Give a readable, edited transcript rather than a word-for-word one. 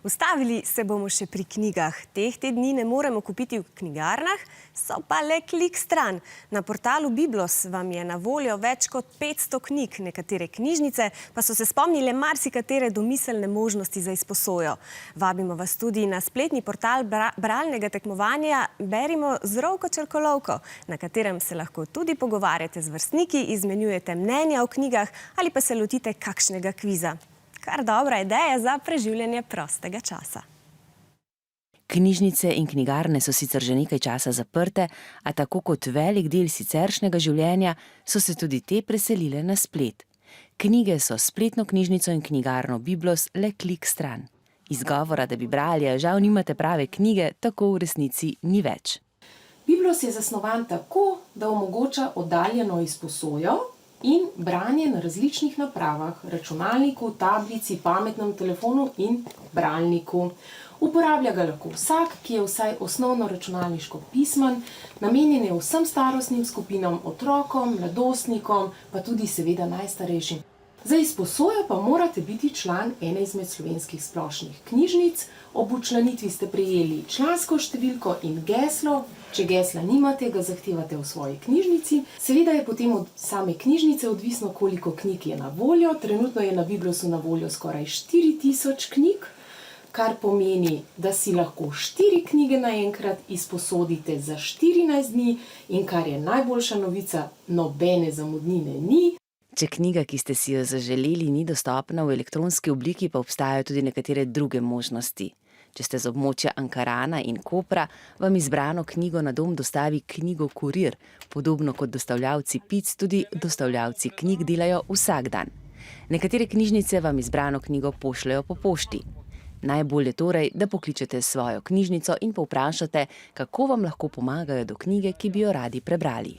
Ustavili se bomo še pri knjigah. Teh te dni ne moremo kupiti v knjigarnah, so pa le klik stran. Na portalu Biblos vam je na voljo več kot 500 knjig. Nekatere knjižnice pa so se spomnile marsikatere domiselne možnosti za izposojo. Vabimo vas tudi na spletni portal bralnega tekmovanja Berimo z Rovko Črkolovko, na katerem se lahko tudi pogovarjate z vrstniki, izmenjujete mnenja o knjigah ali pa se lotite kakšnega kviza. Kar dobra ideja za preživljanje prostega časa. Knjižnice in knjigarne so sicer že nekaj časa zaprte, a tako kot velik del siceršnjega življenja so se tudi te preselile na splet. Knjige so spletno knjižnico in knjigarno Biblos le klik stran. Izgovora, da bi brali, a žal nimate prave knjige, tako v resnici ni več. Biblos je zasnovan tako, da omogoča oddaljeno izposojo in branje na različnih napravah, računalniku, tablici, pametnem telefonu in bralniku. Uporablja ga lahko vsak, ki je vsaj osnovno računalniško pismen, namenjen je vsem starostnim skupinam, otrokom, mladostnikom, pa tudi seveda najstarejšim. Za izposojo pa morate biti član ene izmed slovenskih splošnih knjižnic. Ob včlanitvi ste prejeli člansko številko in geslo. Če gesla nimate, ga zahtevate v svoji knjižnici. Seveda je potem od same knjižnice odvisno, koliko knjig je na voljo. Trenutno je na Biblosu na voljo skoraj 4000 knjig, kar pomeni, da si lahko 4 knjige naenkrat izposodite za 14 dni in kar je najboljša novica, nobene zamudnine ni. Če knjiga, ki ste si jo zaželeli, ni dostopna v elektronski obliki, pa obstajajo tudi nekatere druge možnosti. Če ste z območja Ankarana in Kopra, vam izbrano knjigo na dom dostavi knjigokurir. Podobno kot dostavljavci pic, tudi dostavljavci knjig delajo vsak dan. Nekatere knjižnice vam izbrano knjigo pošljejo po pošti. Najbolje torej, da pokličete svojo knjižnico in povprašate, kako vam lahko pomagajo do knjige, ki bi jo radi prebrali.